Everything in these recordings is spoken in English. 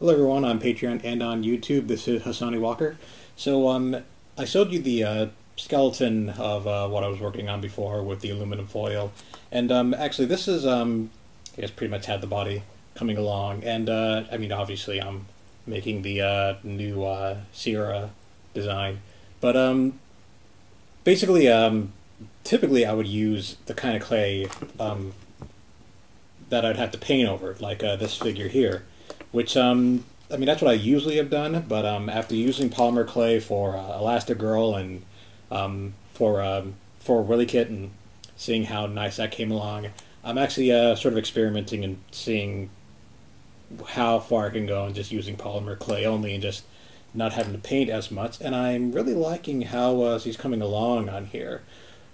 Hello everyone, on Patreon and on YouTube. This is Hasani Walker. So I showed you the skeleton of what I was working on before with the aluminum foil, and actually this is I guess pretty much had the body coming along, and I mean obviously I'm making the new Sierra design, but basically typically I would use the kind of clay that I'd have to paint over, like this figure here. Which, I mean, that's what I usually have done, but after using polymer clay for Elastigirl and for Willy Kit and seeing how nice that came along, I'm actually sort of experimenting and seeing how far I can go and just using polymer clay only and just not having to paint as much, and I'm really liking how he's coming along on here.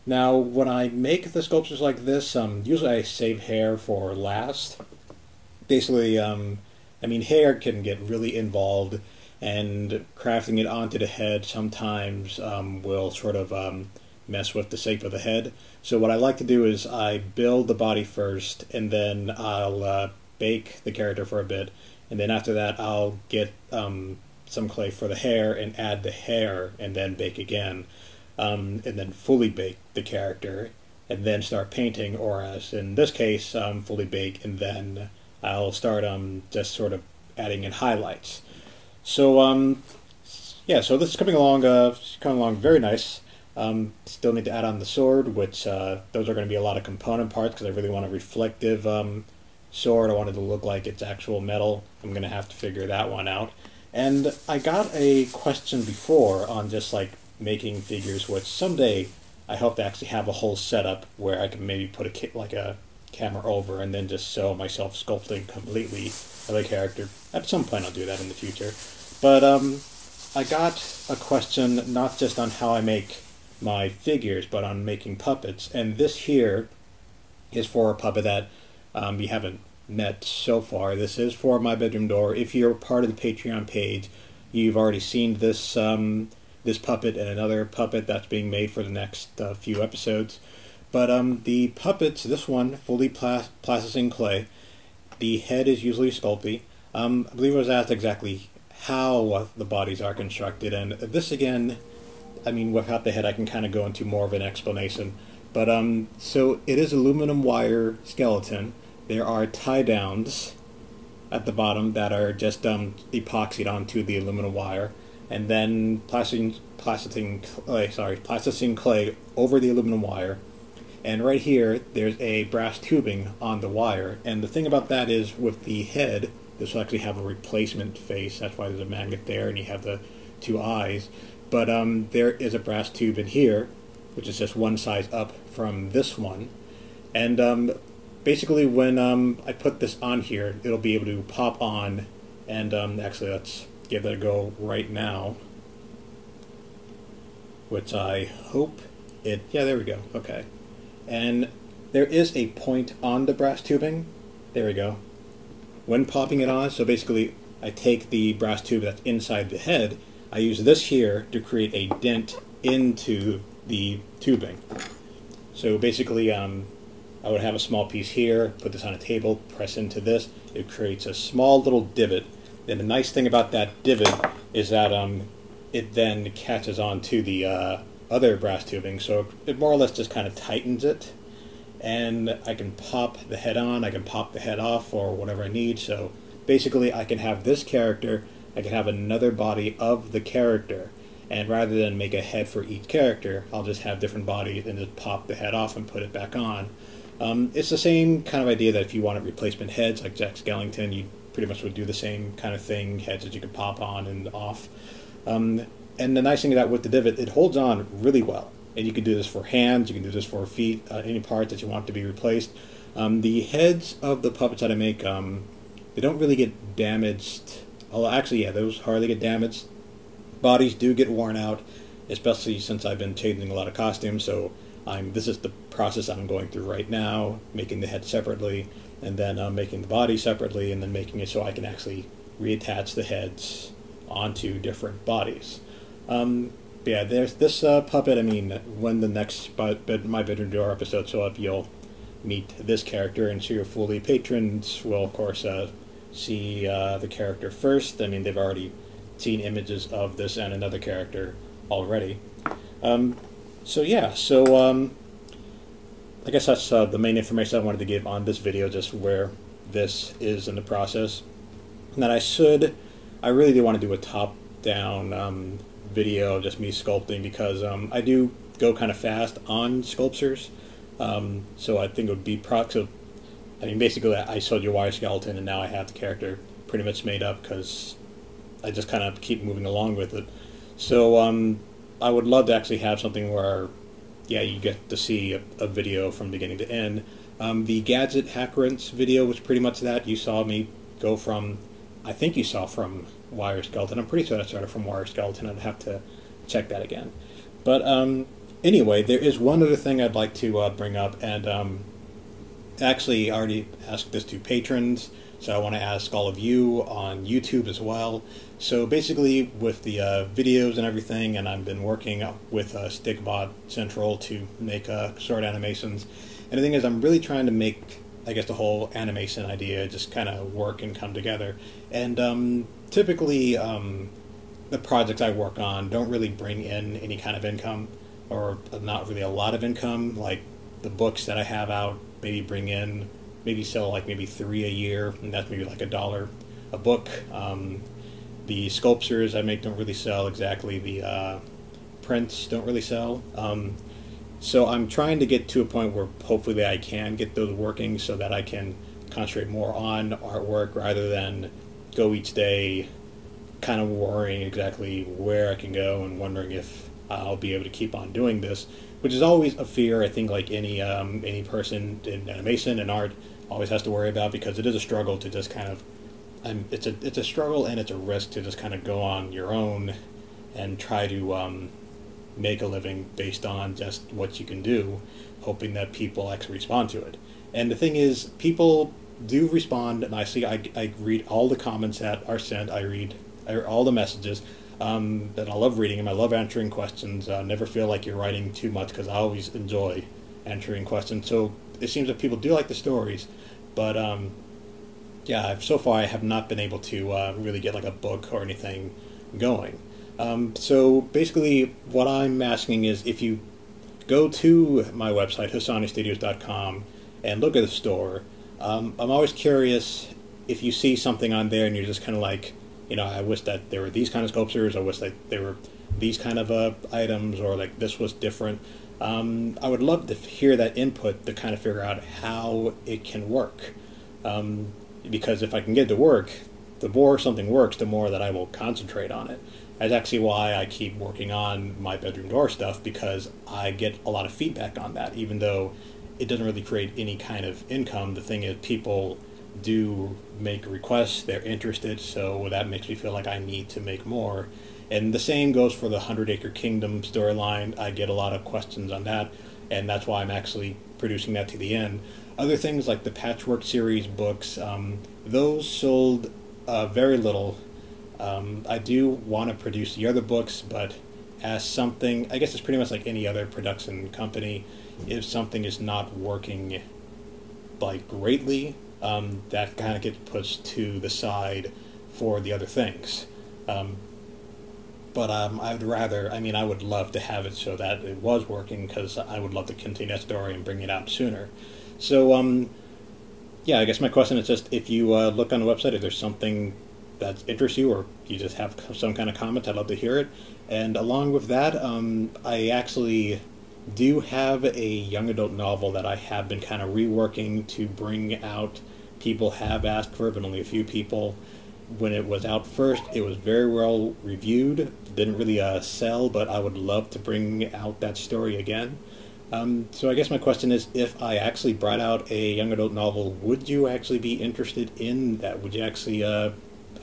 Now, when I make the sculptures like this, usually I save hair for last. Basically, I mean, hair can get really involved, and crafting it onto the head sometimes will sort of mess with the shape of the head. So what I like to do is I build the body first, and then I'll bake the character for a bit, and then after that I'll get some clay for the hair and add the hair, and then bake again, and then fully bake the character, and then start painting, or as in this case, fully bake, and then I'll start just sort of adding in highlights. So yeah, so this is coming along very nice. Still need to add on the sword, which those are going to be a lot of component parts because I really want a reflective sword. I want it to look like it's actual metal. I'm going to have to figure that one out. And I got a question before on just like making figures, which someday I hope to actually have a whole setup where I can maybe put a kit like a camera over and then just show myself sculpting completely of a character. At some point I'll do that in the future. But I got a question not just on how I make my figures, but on making puppets. And this here is for a puppet that you haven't met so far. This is for My Bedroom Door. If you're part of the Patreon page, you've already seen this this puppet and another puppet that's being made for the next few episodes. But the puppets, this one, fully plasticine clay. The head is usually Sculpey. I believe I was asked exactly how the bodies are constructed, and this again, I mean, without the head I can kind of go into more of an explanation. But so it is aluminum wire skeleton. There are tie downs at the bottom that are just epoxied onto the aluminum wire, and then plasticine clay over the aluminum wire. And right here, there's a brass tubing on the wire. And the thing about that is, with the head, this will actually have a replacement face. That's why there's a magnet there, and you have the two eyes. But there is a brass tube in here, which is just one size up from this one. And basically, when I put this on here, it'll be able to pop on. And actually, let's give that a go right now. Which I hope it... Yeah, there we go. Okay. And there is a point on the brass tubing. There we go. When popping it on, so basically I take the brass tube that's inside the head, I use this here to create a dent into the tubing. So basically I would have a small piece here, put this on a table, press into this, it creates a small little divot. And the nice thing about that divot is that it then catches on to the other brass tubing, so it more or less just kind of tightens it, and I can pop the head on, I can pop the head off, or whatever I need. So basically I can have this character, I can have another body of the character, and rather than make a head for each character, I'll just have different bodies and just pop the head off and put it back on. It's the same kind of idea that if you wanted replacement heads like Jack Skellington, you pretty much would do the same kind of thing, heads that you could pop on and off. And the nice thing about with the divot, it holds on really well. And you can do this for hands, you can do this for feet, any part that you want to be replaced. The heads of the puppets that I make, they don't really get damaged. Oh, actually, yeah, those hardly get damaged. Bodies do get worn out, especially since I've been changing a lot of costumes. So this is the process I'm going through right now, making the head separately, and then making the body separately, and then making it so I can actually reattach the heads onto different bodies. Yeah, there's this puppet. I mean, when the next My Bedroom Door episode show up, you'll meet this character, and so your fully patrons will, of course, see the character first. I mean, they've already seen images of this and another character already. So yeah, so I guess that's the main information I wanted to give on this video, just where this is in the process. And that I really do want to do a top-down video of just me sculpting, because I do go kind of fast on sculptures. So I think it would be I mean, basically I showed you a wire skeleton, and now I have the character pretty much made up, because I just kind of keep moving along with it. So I would love to actually have something where, yeah, you get to see a video from beginning to end. The Gadget Hack Rinse video was pretty much that. You saw me go from, I think you saw from wire skeleton. I'm pretty sure I started from wire skeleton. I'd have to check that again. But anyway, there is one other thing I'd like to bring up, and actually I already asked this to patrons, so I want to ask all of you on YouTube as well. So basically, with the videos and everything, and I've been working with Stickbot Central to make short animations, and the thing is, I'm really trying to make, I guess, the whole animation idea just kind of work and come together. And typically, the projects I work on don't really bring in any kind of income, or not really a lot of income. Like the books that I have out maybe bring in, maybe sell like maybe 3 a year, and that's maybe like $1 a book. The sculptures I make don't really sell exactly. The prints don't really sell. So I'm trying to get to a point where hopefully I can get those working, so that I can concentrate more on artwork rather than go each day kind of worrying exactly where I can go and wondering if I'll be able to keep on doing this, which is always a fear, I think, like any person in animation and art always has to worry about, because it is a struggle to just kind of, it's a struggle and it's a risk to just kind of go on your own and try to make a living based on just what you can do, hoping that people actually respond to it. And the thing is, people do respond, and I read all the comments that are sent. I read all the messages, and I love reading them. I love answering questions. I never feel like you're writing too much, because I always enjoy answering questions. So it seems that people do like the stories, but yeah, so far I have not been able to really get like a book or anything going. So basically what I'm asking is, if you go to my website, HasaniStudios.com, and look at the store, I'm always curious if you see something on there and you're just kind of like, you know, I wish that there were these kind of sculptures, I wish that there were these kind of items, or like this was different. I would love to hear that input to kind of figure out how it can work. Because if I can get it to work, the more something works, the more that I will concentrate on it. That's actually why I keep working on my bedroom door stuff, because I get a lot of feedback on that, even though it doesn't really create any kind of income. The thing is, people do make requests, they're interested, so that makes me feel like I need to make more. And the same goes for the 100 Acre Kingdom storyline. I get a lot of questions on that, and that's why I'm actually producing that to the end. Other things like the Patchwork series books, those sold very little. I do want to produce the other books, but as something, I guess it's pretty much like any other production company, if something is not working like greatly, that kind of gets pushed to the side for the other things. But I would rather, I mean, I would love to have it so that it was working, because I would love to continue that story and bring it out sooner. So, yeah, I guess my question is just, if you look on the website, if there's something that interests you, or you just have some kind of comment, I'd love to hear it. And along with that, I actually do have a young adult novel that I have been kind of reworking to bring out. People have asked for it, but only a few people. When it was out first, it was very well reviewed. Didn't really sell, but I would love to bring out that story again. So I guess my question is, if I actually brought out a young adult novel, would you actually be interested in that? Would you actually, I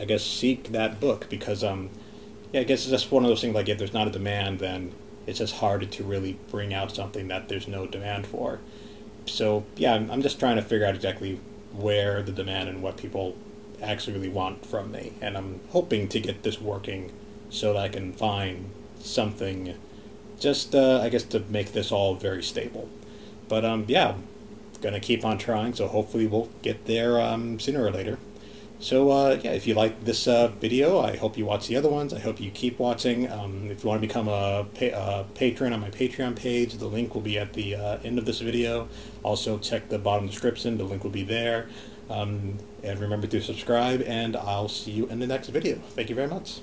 guess, seek that book? Because, yeah, I guess it's just one of those things, like, if there's not a demand, then it's just harder to really bring out something that there's no demand for. So, yeah, I'm just trying to figure out exactly where the demand and what people actually really want from me. And I'm hoping to get this working so that I can find something just, I guess, to make this all very stable. But, yeah, gonna keep on trying, so hopefully we'll get there sooner or later. So yeah, if you like this video, I hope you watch the other ones. I hope you keep watching. If you want to become a patron on my Patreon page, the link will be at the end of this video. Also, check the bottom description. The link will be there. And remember to subscribe, and I'll see you in the next video. Thank you very much.